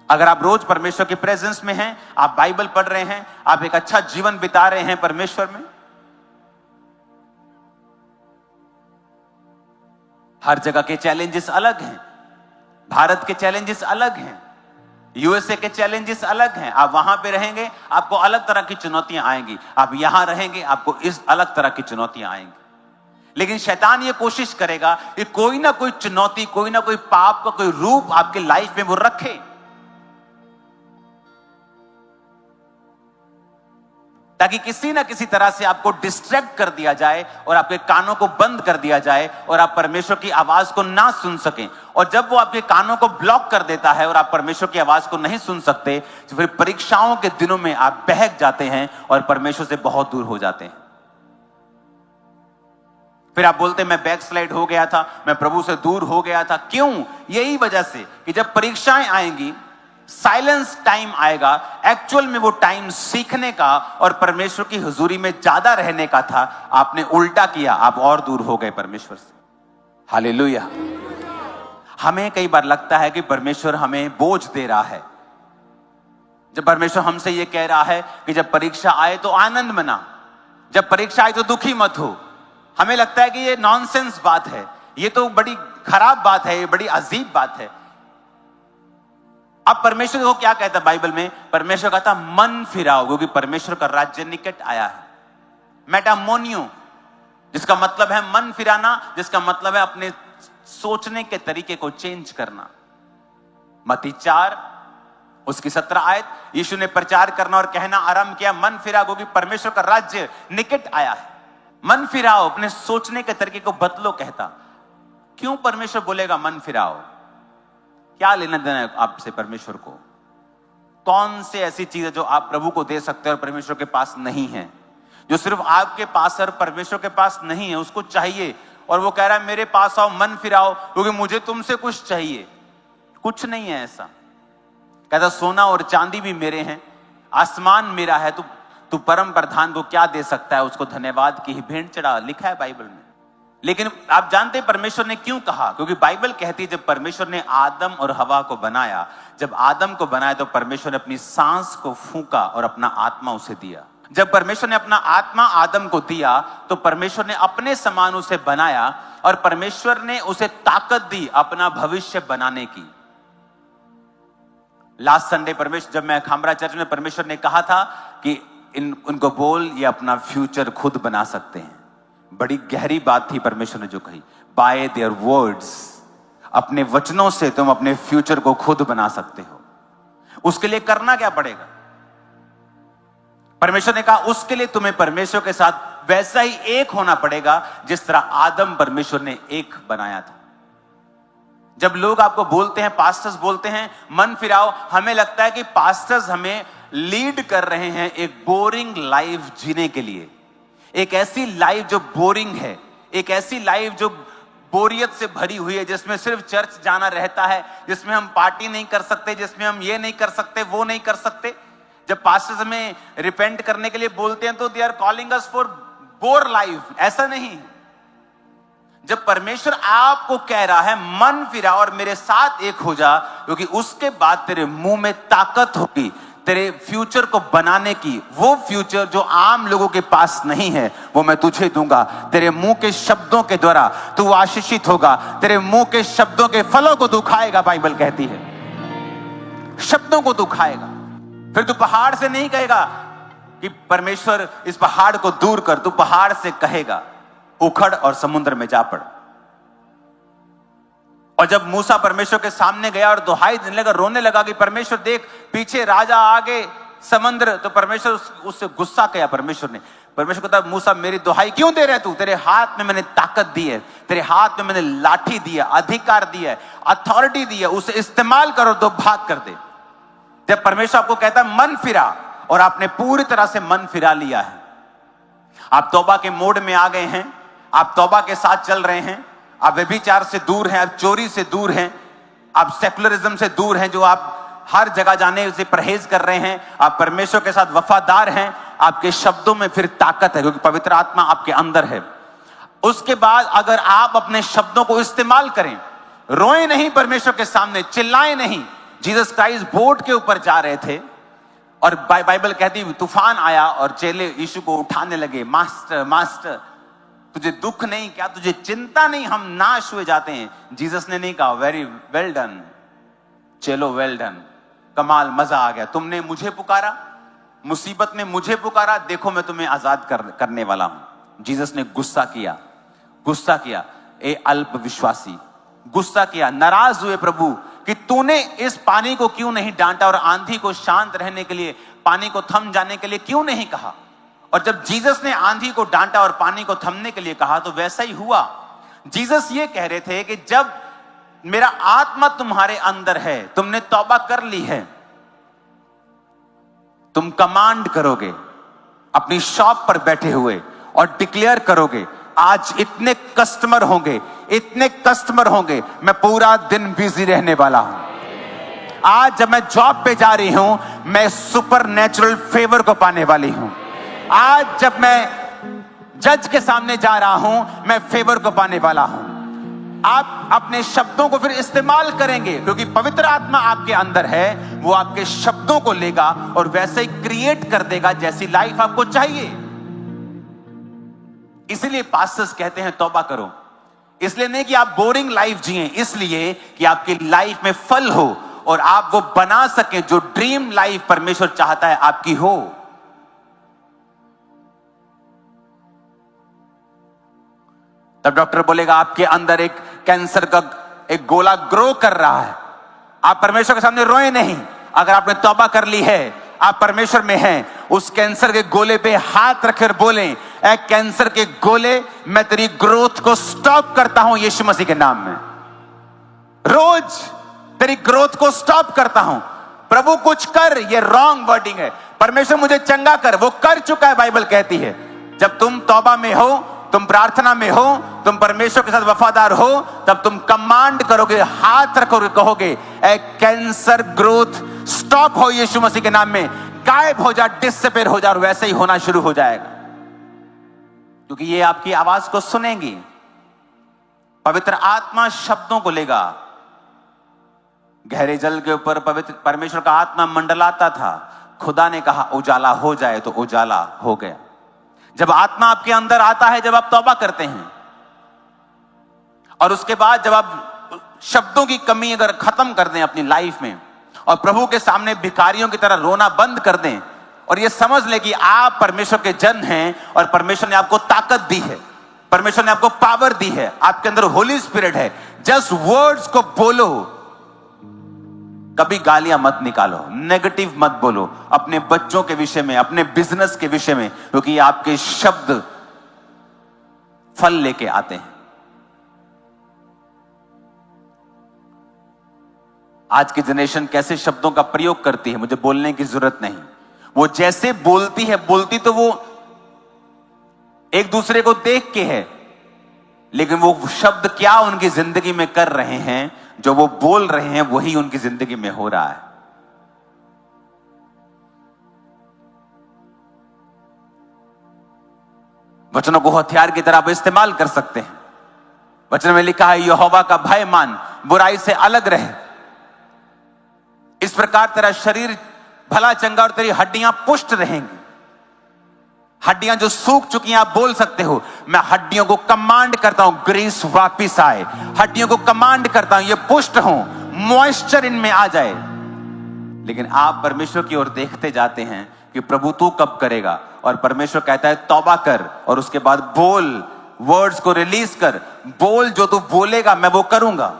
अगर आप रोज परमेश्वर की प्रेजेंस में हैं, आप बाइबल पढ़ रहे हैं, आप एक अच्छा जीवन बिता रहे हैं परमेश्वर में। हर जगह के चैलेंजेस अलग हैं। भारत के चैलेंजेस अलग हैं, यूएसए के चैलेंजेस अलग हैं। आप वहां पे रहेंगे, आपको अलग तरह की चुनौतियां आएंगी। आप यहां रहेंगे, आपको इस अलग तरह की चुनौतियां आएंगी। लेकिन शैतान ये कोशिश करेगा कि कोई ना कोई चुनौती, कोई ना कोई पाप का कोई रूप आपके लाइफ में वो रखे, ताकि किसी ना किसी तरह से आपको डिस्ट्रैक्ट कर दिया जाए और आपके कानों को बंद कर दिया जाए और आप परमेश्वर की आवाज को ना सुन सकें। और जब वो आपके कानों को ब्लॉक कर देता है और आप परमेश्वर की आवाज को नहीं सुन सकते, तो फिर परीक्षाओं के दिनों में आप बहक जाते हैं और परमेश्वर से बहुत दूर हो जाते हैं। फिर आप बोलते हैं मैं बैकस्लाइड हो गया था, मैं प्रभु से दूर हो गया था। क्यों? यही वजह से कि जब परीक्षाएं आएंगी, साइलेंस टाइम आएगा, एक्चुअल में वो टाइम सीखने का और परमेश्वर की हुजूरी में ज्यादा रहने का था। आपने उल्टा किया, आप और दूर हो गए परमेश्वर से। हालेलुया। हमें कई बार लगता है कि परमेश्वर हमें बोझ दे रहा है। जब परमेश्वर हमसे ये कह रहा है कि जब परीक्षा आए तो आनंद मना, जब परीक्षा आए तो दुखी मत हो, हमें लगता है कि ये नॉनसेंस बात है, ये तो बड़ी खराब बात है, ये बड़ी अजीब बात है। अब परमेश्वर को क्या कहता है बाइबल में? परमेश्वर कहता मन फिराओ, क्योंकि परमेश्वर का राज्य निकट आया है। मेटामोनियो, जिसका मतलब है मन फिराना, जिसका मतलब है अपने सोचने के तरीके को चेंज करना। मत्ती 4 उसकी 17 आयत, यीशु ने प्रचार करना और कहना आरंभ किया, मन फिराओ क्योंकि परमेश्वर का राज्य निकट आया है। मन फिराओ, अपने सोचने के तरीके को बदलो कहता। क्यों परमेश्वर बोलेगा मन फिराओ? क्या लेना देना है आपसे परमेश्वर को? कौन से ऐसी चीज है जो आप प्रभु को दे सकते हैं और परमेश्वर के पास नहीं है? जो सिर्फ आपके पास और परमेश्वर के पास नहीं है, उसको चाहिए, और वो कह रहा है मेरे पास आओ, मन फिराओ, क्योंकि मुझे तुमसे कुछ चाहिए। कुछ नहीं है ऐसा। कहता सोना और चांदी भी मेरे हैं, आसमान मेरा है, तू परम प्रधान को क्या दे सकता है? उसको धन्यवाद की ही भेंट चढ़ा, लिखा है बाइबल में। लेकिन आप जानते हैं परमेश्वर ने क्यों कहा? क्योंकि बाइबल कहती है जब परमेश्वर ने आदम और हवा को बनाया, जब आदम को बनाया तो परमेश्वर ने अपनी सांस को फूंका और अपना आत्मा उसे दिया। जब परमेश्वर ने अपना आत्मा आदम को दिया तो परमेश्वर ने अपने समान उसे बनाया और परमेश्वर ने उसे ताकत दी अपना भविष्य बनाने की। लास्ट संडे परमेश्वर, जब मैं खामरा चर्च में, परमेश्वर ने कहा था कि उनको बोल ये अपना फ्यूचर खुद बना सकते हैं। बड़ी गहरी बात थी परमेश्वर ने जो कही, बाय देयर वर्ड्स, अपने वचनों से तुम अपने फ्यूचर को खुद बना सकते हो। उसके लिए करना क्या पड़ेगा? परमेश्वर ने कहा उसके लिए तुम्हें परमेश्वर के साथ वैसा ही एक होना पड़ेगा जिस तरह आदम परमेश्वर ने एक बनाया था। जब लोग आपको बोलते हैं, पास्टर्स बोलते हैं मन फिराओ, हमें लगता है कि पास्टर्स हमें लीड कर रहे हैं एक बोरिंग लाइफ जीने के लिए, एक ऐसी लाइफ जो बोरिंग है, एक ऐसी लाइफ जो बोरियत से भरी हुई है, जिसमें सिर्फ चर्च जाना रहता है, जिसमें हम पार्टी नहीं कर सकते, जिसमें हम ये नहीं कर सकते, वो नहीं कर सकते। जब पास्टर्स हमें रिपेंट करने के लिए बोलते हैं तो they are calling us for bore life. ऐसा नहीं। जब परमेश्वर आपको कह रहा है मन फिरा और मेरे साथ एक हो जा, क्योंकि उसके बाद तेरे मुंह में ताकत होगी तेरे फ्यूचर को बनाने की। वो फ्यूचर जो आम लोगों के पास नहीं है वो मैं तुझे दूंगा। तेरे मुंह के शब्दों के द्वारा तू आशीषित होगा, तेरे मुंह के शब्दों के फलों को तू खाएगा। बाइबल कहती है शब्दों को तू खाएगा। फिर तू पहाड़ से नहीं कहेगा कि परमेश्वर इस पहाड़ को दूर कर, तू पहाड़ से कहेगा उखड़ और समुद्र में जा पड़। और जब मूसा परमेश्वर के सामने गया और दुहाई देने लगा, रोने लगा कि परमेश्वर देख पीछे राजा, आगे समुद्र, तो परमेश्वर उससे गुस्सा किया। परमेश्वर कहता मूसा मेरी दुहाई क्यों दे रहे तू? तेरे हाथ में मैंने ताकत दी है, तेरे हाथ में मैंने लाठी दी है, अधिकार दिया है, अथॉरिटी दी है, उसे इस्तेमाल करो तो भाग कर दे। जब परमेश्वर आपको कहता है मन फिरा और आपने पूरी तरह से मन फिरा लिया है, आप तौबा के मोड में आ गए हैं, आप तौबा के साथ चल रहे हैं, आप व्यभिचार से दूर हैं, आप चोरी से दूर हैं, आप सेकुलरिज्म से दूर हैं, जो आप हर जगह जाने से परहेज कर रहे हैं, आप परमेश्वर के साथ वफादार हैं, आपके शब्दों में फिर ताकत है क्योंकि पवित्र आत्मा आपके अंदर है। उसके बाद अगर आप अपने शब्दों को इस्तेमाल करें, रोए नहीं परमेश्वर के सामने, चिल्लाए नहीं। जीसस क्राइस्ट बोट के ऊपर जा रहे थे और बाइबल कहती तूफान आया और चेले यीशु को उठाने लगे, मास्टर मास्टर तुझे दुख नहीं क्या, तुझे चिंता नहीं, हम नाश हुए जाते हैं। जीसस ने नहीं कहा वेरी वेल डन चलो, वेल डन, कमाल, मजा आ गया, तुमने मुझे पुकारा, मुसीबत में मुझे पुकारा, देखो मैं तुम्हें आजाद करने वाला हूं। जीसस ने गुस्सा किया, ए अल्प विश्वासी, गुस्सा किया, नाराज हुए प्रभु कि तूने इस पानी को क्यों नहीं डांटा और आंधी को शांत रहने के लिए, पानी को थम जाने के लिए क्यों नहीं कहा। और जब जीसस ने आंधी को डांटा और पानी को थमने के लिए कहा तो वैसा ही हुआ। जीसस ये कह रहे थे कि जब मेरा आत्मा तुम्हारे अंदर है, तुमने तौबा कर ली है, तुम कमांड करोगे अपनी शॉप पर बैठे हुए और डिक्लेयर करोगे आज इतने कस्टमर होंगे, मैं पूरा दिन बिजी रहने वाला हूं। आज जब मैं जॉब पे जा रही हूं, मैं सुपर नेचुरल फेवर को पाने वाली हूं। आज जब मैं जज के सामने जा रहा हूं, मैं फेवर को पाने वाला हूं। आप अपने शब्दों को फिर इस्तेमाल करेंगे क्योंकि पवित्र आत्मा आपके अंदर है, वो आपके शब्दों को लेगा और वैसे ही क्रिएट कर देगा जैसी लाइफ आपको चाहिए। इसलिए पास्टर्स कहते हैं तौबा करो, इसलिए नहीं कि आप बोरिंग लाइफ जिए, इसलिए कि आपकी लाइफ में फल हो और आप वो बना सकें जो ड्रीम लाइफ परमेश्वर चाहता है आपकी हो। तब डॉक्टर बोलेगा आपके अंदर एक कैंसर का एक गोला ग्रो कर रहा है, आप परमेश्वर के सामने रोए नहीं। अगर आपने तौबा कर ली है, आप परमेश्वर में हैं, उस कैंसर के गोले पे हाथ रखकर बोलें, ए कैंसर के गोले, मैं तेरी ग्रोथ को स्टॉप करता हूं यीशु मसीह के नाम में। रोज तेरी ग्रोथ को स्टॉप करता हूं। प्रभु कुछ कर, ये रॉन्ग वर्डिंग है। परमेश्वर मुझे चंगा कर, वो कर चुका है, बाइबल कहती है। जब तुम तौबा में हो, तुम प्रार्थना में हो, तुम परमेश्वर के साथ वफादार हो, तब तुम कमांड करोगे, हाथ रखोगे, कहोगे ए कैंसर ग्रोथ स्टॉप हो यीशु मसीह के नाम में, गायब हो जा, डिसअपीयर हो जा, और वैसे ही होना शुरू हो जाएगा, क्योंकि ये आपकी आवाज को सुनेंगी। पवित्र आत्मा शब्दों को लेगा। गहरे जल के ऊपर पवित्र परमेश्वर का आत्मा मंडलाता था। खुदा ने कहा उजाला हो जाए, तो उजाला हो गया। जब आत्मा आपके अंदर आता है, जब आप तौबा करते हैं, और उसके बाद जब आप शब्दों की कमी अगर खत्म कर दें अपनी लाइफ में, और प्रभु के सामने भिखारियों की तरह रोना बंद कर दें, और ये समझ ले कि आप परमेश्वर के जन हैं, और परमेश्वर ने आपको ताकत दी है, परमेश्वर ने आपको पावर दी है, आपके अंदर होली स्पिरिट है। जस्ट वर्ड्स को बोलो, कभी गालियां मत निकालो, नेगेटिव मत बोलो अपने बच्चों के विषय में, अपने बिजनेस के विषय में, क्योंकि ये आपके शब्द फल लेके आते हैं। आज की जनरेशन कैसे शब्दों का प्रयोग करती है, मुझे बोलने की जरूरत नहीं। वो जैसे बोलती है, बोलती तो वो एक दूसरे को देख के है, लेकिन वो शब्द क्या उनकी जिंदगी में कर रहे हैं, जो वो बोल रहे हैं वही उनकी जिंदगी में हो रहा है। वचनों को हथियार की तरह आप इस्तेमाल कर सकते हैं। वचन में लिखा है यहोवा का भय मान, बुराई से अलग रहे, इस प्रकार तेरा शरीर भला चंगा और तेरी हड्डियां पुष्ट रहेंगी। हड्डियां जो सूख चुकी हैं, आप बोल सकते हो मैं हड्डियों को कमांड करता हूं ग्रीस वापिस आए, हड्डियों को कमांड करता हूं ये पुष्ट हो, मॉइस्चर इनमें आ जाए। लेकिन आप परमेश्वर की ओर देखते जाते हैं कि प्रभु तू कब करेगा, और परमेश्वर कहता है तौबा कर, और उसके बाद बोल, वर्ड्स को रिलीज कर, बोल, जो तू बोलेगा मैं वो करूंगा।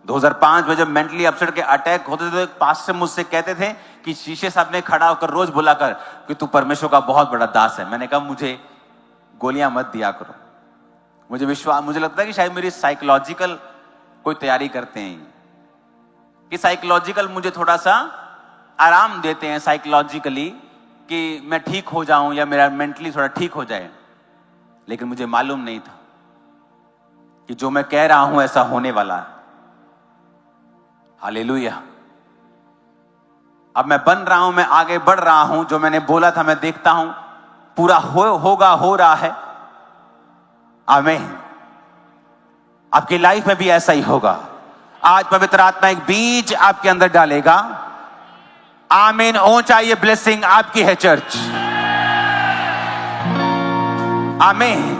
2005 में जब मेंटली अपसेट के अटैक होते थे, तो एक पास्टर मुझसे कहते थे कि शीशे सामने खड़ा होकर रोज बोला कर कि तू परमेश्वर का बहुत बड़ा दास है। मैंने कहा मुझे गोलियां मत दिया करो, मुझे विश्वास, मुझे लगता है कि शायद मेरी साइकोलॉजिकल कोई तैयारी करते हैं, कि साइकोलॉजिकल मुझे थोड़ा सा आराम देते हैं साइकोलॉजिकली, कि मैं ठीक हो जाऊं या मेरा मेंटली थोड़ा ठीक हो जाए। लेकिन मुझे मालूम नहीं था कि जो मैं कह रहा हूं ऐसा होने वाला है। हालेलुया। अब मैं बन रहा हूं, मैं आगे बढ़ रहा हूं, जो मैंने बोला था मैं देखता हूं पूरा होगा, हो रहा है। आमीन। आपकी लाइफ में भी ऐसा ही होगा। आज पवित्र आत्मा एक बीज आपके अंदर डालेगा। आमीन। ऊंचा ये ब्लेसिंग आपकी है चर्च। आमीन।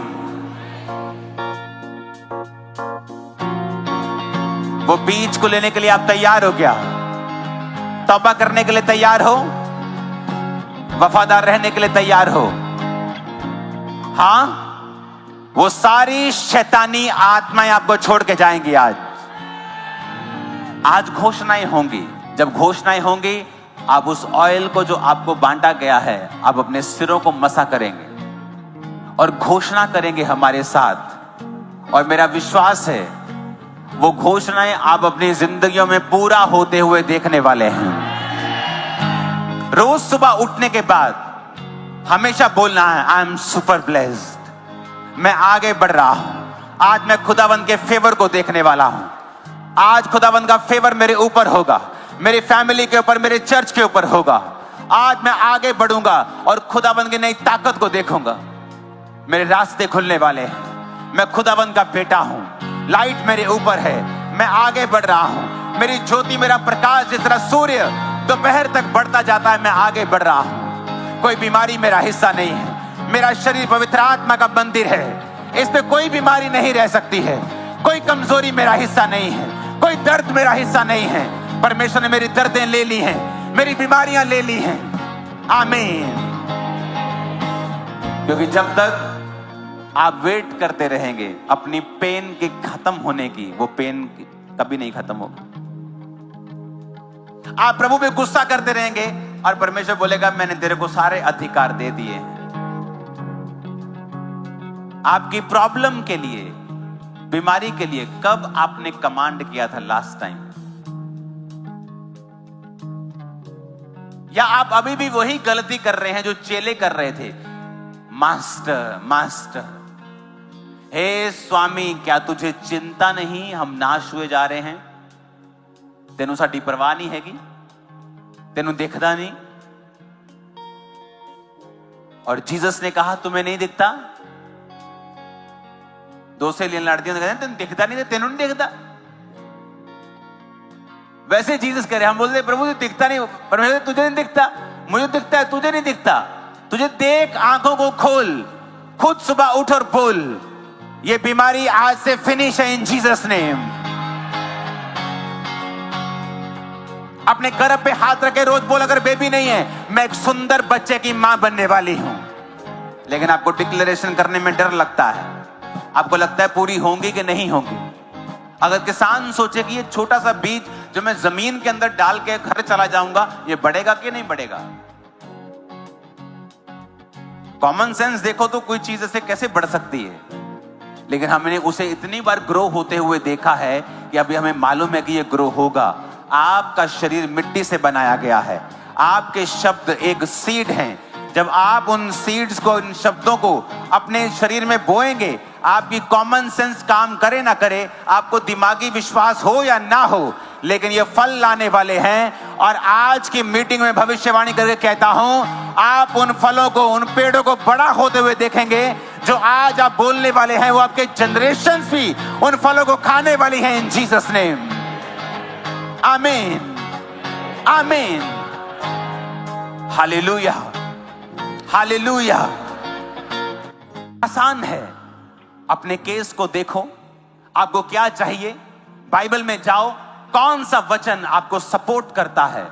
वो बीज को लेने के लिए आप तैयार हो क्या? तौबा करने के लिए तैयार हो? वफादार रहने के लिए तैयार हो? हां, वो सारी शैतानी आत्माएं आपको छोड़ के जाएंगी। आज घोषणाएं होंगी। जब घोषणाएं होंगी, आप उस ऑयल को जो आपको बांटा गया है, आप अपने सिरों को मसा करेंगे और घोषणा करेंगे हमारे साथ। और मेरा विश्वास है वो घोषणाएं आप अपनी जिंदगियों में पूरा होते हुए देखने वाले हैं। रोज सुबह उठने के बाद हमेशा बोलना है आई एम सुपर ब्लेस्ड, मैं आगे बढ़ रहा हूं। आज मैं खुदावंद के फेवर को देखने वाला हूं। आज खुदावंद का फेवर मेरे ऊपर होगा, मेरी फैमिली के ऊपर, मेरे चर्च के ऊपर होगा। आज मैं आगे बढ़ूंगा और खुदावंद की नई ताकत को देखूंगा। मेरे रास्ते खुलने वाले हैं। मैं खुदावंद का बेटा हूं। लाइट मेरे ऊपर है, मैं आगे बढ़ रहा हूं। मेरी ज्योति, मेरा प्रकाश जिस तरह सूर्य दोपहर तक बढ़ता जाता है, मैं आगे बढ़ रहा हूं। कोई बीमारी मेरा हिस्सा नहीं है। मेरा शरीर पवित्र आत्मा का मंदिर है। इस पे कोई बीमारी नहीं रह सकती है। कोई कमजोरी मेरा हिस्सा नहीं है। कोई दर्द मेरा हिस्सा नहीं है। परमेश्वर ने मेरी दर्दें ले ली हैं, मेरी बीमारियां ले ली हैं। आमीन। क्योंकि जब तक आप वेट करते रहेंगे अपनी पेन के खत्म होने की, वो पेन कभी नहीं खत्म होगा। आप प्रभु पे गुस्सा करते रहेंगे और परमेश्वर बोलेगा मैंने तेरे को सारे अधिकार दे दिए। आपकी प्रॉब्लम के लिए, बीमारी के लिए कब आपने कमांड किया था लास्ट टाइम? या आप अभी भी वही गलती कर रहे हैं जो चेले कर रहे थे? मास्टर मास्टर, हे स्वामी, क्या तुझे चिंता नहीं, हम नाश हुए जा रहे हैं? तेनू साडी परवाह नहीं हैगी? तेनू दिखदा नहीं? और जीसस ने कहा तुम्हें नहीं दिखता? दो सहेलियां लड़दियां कहते तेन दिखता नहीं, तेनू नहीं दिखता? वैसे जीसस कह रहे, हम बोलते प्रभु तुझे दिखता नहीं, परमेश्वर तुझे नहीं दिखता, मुझे दिखता है, तुझे नहीं दिखता। तुझे देख, आंखों को खोल, खुद सुबह उठ और बोल, ये बीमारी आज से फिनिश है इन जीसस नेम। अपने गर्भ पे हाथ रखे रोज बोल, अगर बेबी नहीं है, मैं एक सुंदर बच्चे की मां बनने वाली हूं। लेकिन आपको डिक्लेरेशन करने में डर लगता है, आपको लगता है पूरी होंगी कि नहीं होंगी। अगर किसान सोचे कि ये छोटा सा बीज जो मैं जमीन के अंदर डाल के घर चला जाऊंगा, ये बढ़ेगा कि नहीं बढ़ेगा? कॉमन सेंस देखो तो कोई चीज ऐसे कैसे बढ़ सकती है, लेकिन हमने उसे इतनी बार ग्रो होते हुए देखा है कि अभी हमें मालूम है कि ये ग्रो होगा। आपका शरीर मिट्टी से बनाया गया है, आपके शब्द एक सीड हैं। जब आप उन सीड्स को, इन शब्दों को अपने शरीर में बोएंगे, आपकी कॉमन सेंस काम करे ना करे, आपको दिमागी विश्वास हो या ना हो, लेकिन ये फल लाने वाले हैं। और आज की मीटिंग में भविष्यवाणी करके कहता हूं, आप उन फलों को, उन पेड़ों को बड़ा होते हुए देखेंगे। जो आज आप बोलने वाले हैं, वो आपके जनरेशंस भी उन फलों को खाने वाली हैं इन जीसस नेम। आमीन, आमीन, हालेलुया, हालेलुया। आसान है, अपने केस को देखो, आपको क्या चाहिए, बाइबल में जाओ, कौन सा वचन आपको सपोर्ट करता है,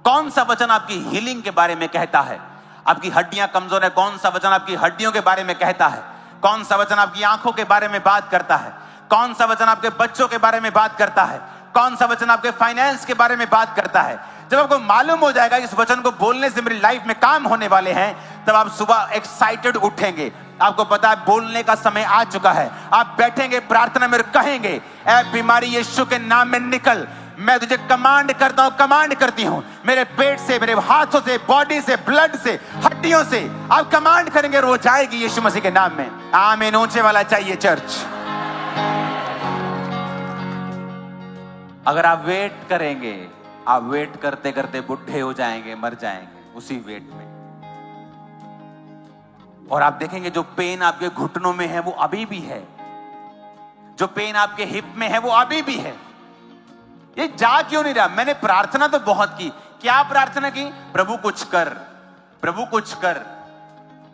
कौन सा वचन आपकी हीलिंग के बारे में कहता है। आपकी हड्डियां कमजोर है, कौन सा वचन आपकी हड्डियों के बारे में कहता है, कौन सा वचन आपकी आंखों के बारे में बात करता है, कौन सा वचन आपके बच्चों के बारे में बात करता है, कौन सा वचन आपके फाइनेंस के बारे में बात करता है। जब आपको मालूम हो जाएगा इस वचन को बोलने से मेरी लाइफ में काम होने वाले हैं, तब आप सुबह एक्साइटेड उठेंगे। आपको पता है बोलने का समय आ चुका है। आप बैठेंगे प्रार्थना में, कहेंगे, ऐ बीमारी यीशु के नाम में निकल। मैं तुझे कमांड करता हूं, कमांड करती हूं, मेरे पेट से, मेरे हाथों से, बॉडी से, ब्लड से, हड्डियों से आप कमांड करेंगे, वो जाएगी यीशु मसीह के नाम में। आमीन। ऊंचे वाला चाहिए चर्च। अगर आप वेट करेंगे, आप वेट करते करते बुढ़े हो जाएंगे, मर जाएंगे उसी वेट में। और आप देखेंगे जो पेन आपके घुटनों में है वो अभी भी है, जो पेन आपके हिप में है वो अभी भी है। ये जा क्यों नहीं रहा? मैंने प्रार्थना तो बहुत की। क्या प्रार्थना की? प्रभु कुछ कर, प्रभु कुछ कर।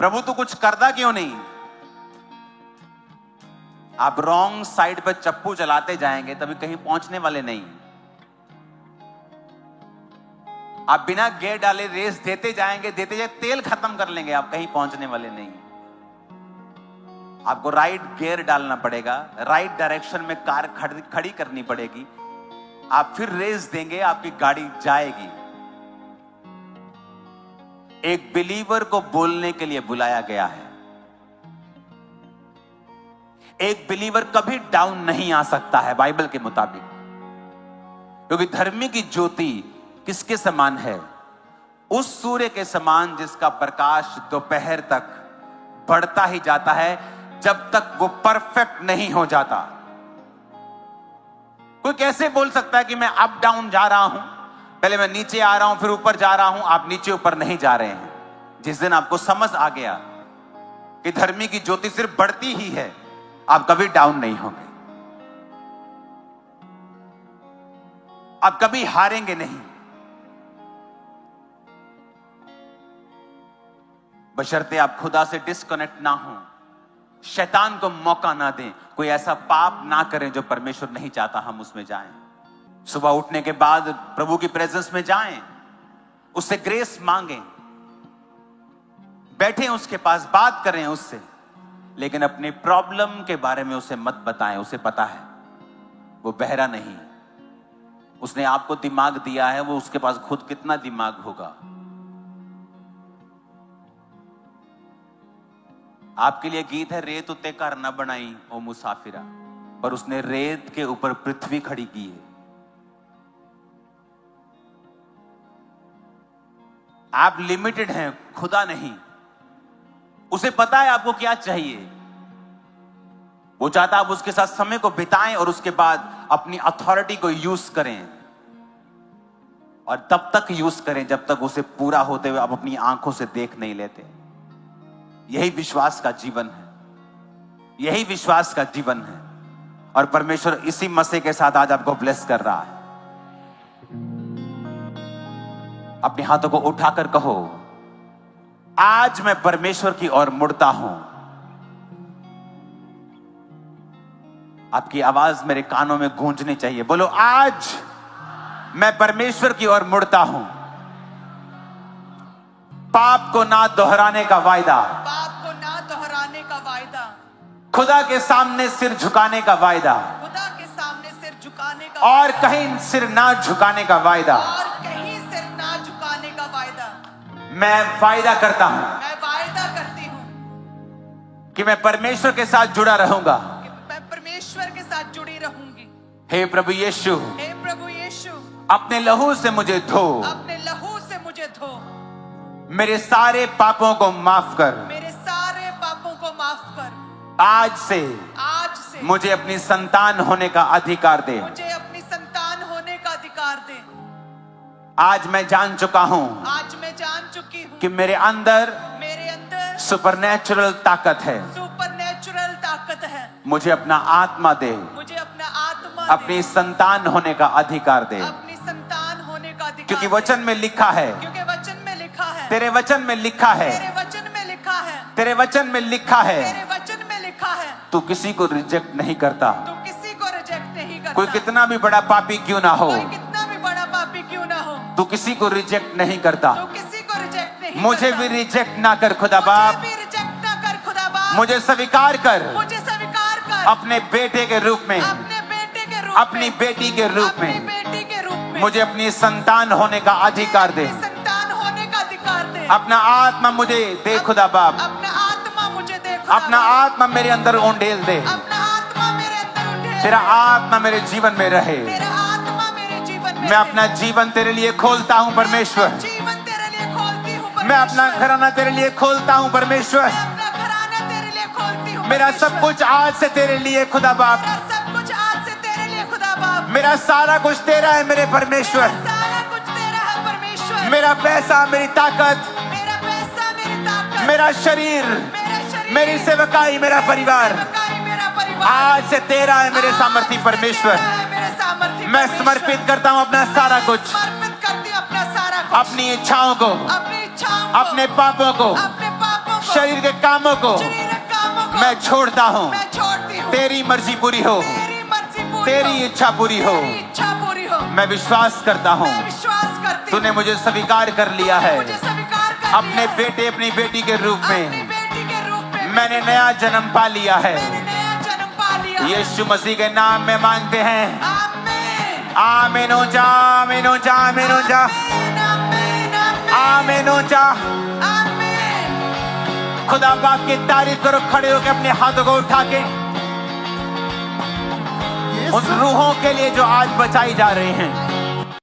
प्रभु तो कुछ करता क्यों नहीं? आप रॉन्ग साइड पर चप्पू चलाते जाएंगे, तभी कहीं पहुंचने वाले नहीं। आप बिना गियर डाले रेस देते जाएंगे, देते जाए तेल खत्म कर लेंगे, आप कहीं पहुंचने वाले नहीं। आपको राइट गियर डालना पड़ेगा, राइट डायरेक्शन में कार खड़ी करनी पड़ेगी, आप फिर रेस देंगे, आपकी गाड़ी जाएगी। एक बिलीवर को बोलने के लिए बुलाया गया है। एक बिलीवर कभी डाउन नहीं आ सकता है बाइबल के मुताबिक, क्योंकि धर्मी की ज्योति किसके समान है? उस सूर्य के समान जिसका प्रकाश दोपहर तक बढ़ता ही जाता है, जब तक वो परफेक्ट नहीं हो जाता। कोई कैसे बोल सकता है कि मैं अप डाउन जा रहा हूं, पहले मैं नीचे आ रहा हूं फिर ऊपर जा रहा हूं? आप नीचे ऊपर नहीं जा रहे हैं। जिस दिन आपको समझ आ गया कि धर्मी की ज्योति सिर्फ बढ़ती ही है, आप कभी डाउन नहीं होंगे, आप कभी हारेंगे नहीं। बशर्ते आप खुदा से डिस्कनेक्ट ना हो, शैतान को मौका ना दें, कोई ऐसा पाप ना करें जो परमेश्वर नहीं चाहता हम उसमें जाएं। सुबह उठने के बाद प्रभु की प्रेजेंस में जाएं, उससे ग्रेस मांगें, बैठें उसके पास, बात करें उससे, लेकिन अपने प्रॉब्लम के बारे में उसे मत बताएं। उसे पता है वो बहरा नहीं, उसने आपको दिमाग दिया है, वो उसके पास खुद कितना दिमाग होगा। आपके लिए गीत है, रेत उत्ते घर न बनाई ओ मुसाफिरा, पर उसने रेत के ऊपर पृथ्वी खड़ी की है। आप लिमिटेड हैं, खुदा नहीं। उसे पता है आपको क्या चाहिए। वो चाहता आप उसके साथ समय को बिताएं और उसके बाद अपनी अथॉरिटी को यूज करें, और तब तक यूज करें जब तक उसे पूरा होते हुए आप अपनी आंखों से देख नहीं लेते। यही विश्वास का जीवन है, यही विश्वास का जीवन है। और परमेश्वर इसी मसीह के साथ आज आपको ब्लेस कर रहा है। अपने हाथों को उठाकर कहो, आज मैं परमेश्वर की ओर मुड़ता हूं। आपकी आवाज मेरे कानों में गूंजनी चाहिए। बोलो, आज मैं परमेश्वर की ओर मुड़ता हूं। पाप को ना दोहराने का वायदा,
पाप को ना दोहराने का वायदा,
खुदा के सामने सिर झुकाने का वायदा,
खुदा के सामने सिर झुकाने का
और कहीं सिर ना झुकाने का वायदा।
और कहीं सिर ना झुकाने का वायदा।
मैं वायदा करता हूं
मैं वायदा करती हूँ
कि मैं परमेश्वर के साथ जुड़ा रहूंगा।
कि मैं परमेश्वर के साथ जुड़ी रहूंगी।
हे प्रभु यीशु,
हे प्रभु यीशु,
अपने लहू से मुझे धो,
अपने लहू से मुझे धो,
मेरे सारे पापों को माफ कर।
मेरे सारे पापों को माफ कर।
आज से मुझे अपनी संतान होने का अधिकार दे।
मुझे अपनी संतान होने का अधिकार दे।
आज मैं जान चुका हूं
आज मैं जान चुकी हूँ
कि मेरे अंदर
सुपरनैचुरल
ताकत है।
सुपरनैचुरल ताकत है।
मुझे अपना आत्मा दे,
मुझे अपना आत्मा
अपनी
दे,
संतान होने का अधिकार दे।
अपनी संतान होने का अधिकार
क्योंकि
दे।
वचन में लिखा है,
क्योंकि वचन में लिखा है,
तेरे वचन में लिखा है,
तेरे वचन में लिखा है,
तेरे वचन में लिखा है,
तेरे वचन में लिखा है,
तू किसी को रिजेक्ट नहीं करता।
तू किसी को रिजेक्ट नहीं करता।
कोई कितना भी बड़ा पापी क्यों ना हो,
कोई कितना भी बड़ा पापी क्यों ना हो,
तू किसी को रिजेक्ट नहीं करता।
तू किसी को रिजेक्ट नहीं
मुझे
करता।
भी रिजेक्ट ना कर खुदा बाप,
मुझे भी रिजेक्ट ना कर खुदा बाप।
मुझे स्वीकार कर
मुझे स्वीकार कर
अपने बेटे के रूप में,
अपने बेटे के रूप
अपनी
में,
बेटी के रूप
अपनी
में।
बेटी के रूप में
मुझे अपनी संतान होने का अधिकार दे।
अपनी संतान होने का अधिकार दे।
अपना आत्मा मुझे दे खुदा बाप,
अपना आत्मा मुझे दे खुदा
अपना
बाप।
आत्मा मेरे अंदर उंडेल दे।
अपना आत्मा मेरे अंदर उठे।
तेरा आत्मा मेरे जीवन में रहे।
तेरा आत्मा मेरे जीवन में
मैं अपना जीवन तेरे लिए खोलता हूँ परमेश्वर।
मैं जीवन तेरे लिए खोलती हूँ परमेश्वर।
मैं अपना घराना तेरे लिए खोलता हूँ परमेश्वर।
मैं अपना घराना तेरे लिए खोलती हूँ
मेरा
परमेश्वर।
सब कुछ आज से तेरे लिए खुदा बाप।
मेरा सब कुछ आज से तेरे लिए खुदा बाप।
मेरा सारा कुछ तेरा है मेरे परमेश्वर।
मेरा सारा कुछ तेरा है परमेश्वर।
मेरा पैसा, मेरी ताकत,
मेरा पैसा, मेरी ताकत,
मेरा शरीर,
मेरा शरीर,
मेरी सेवकाई, मेरा परिवार
सेवकाई, मेरा परिवार
आज से तेरा है मेरे सामर्थी परमेश्वर। मैं समर्पित करता हूँ अपना सारा कुछ,
समर्पित करती हूँ अपना सारा कुछ,
अपनी इच्छाओं को,
अपनी इच्छाओं को,
अपने पापों को,
अपने पापों को,
शरीर के कामों को
शरीर के कामों को
मैं छोड़ता हूँ।
मैं छोड़ती हूँ।
तेरी मर्जी पूरी हो,
तेरी मर्जी पूरी
तेरी
हो,
इच्छा पूरी हो।
तेरी इच्छा पूरी हो।
मैं विश्वास करता हूँ
मैं विश्वास करती हूँ।
तूने मुझे स्वीकार कर लिया है
मुझे स्वीकार कर
अपने
लिया है।
बेटे, अपनी बेटी के रूप
अपनी
में।
बेटी के रूप में
मैंने नया जन्म पा लिया है।
मैंने नया जन्म पा लिया है।
यीशु मसीह के नाम में मांगते हैं।
आमीन,
आमीन हो जा, आमीन हो जा, आमीन हो जा,
आमीन, आमीन, आमीन,
आमीन हो जा।
आमीन।
खुदा बाप की तारीफ करो, खड़े होकर अपने हाथों को उठा के उन रूहों के लिए जो आज बचाई जा रही हैं।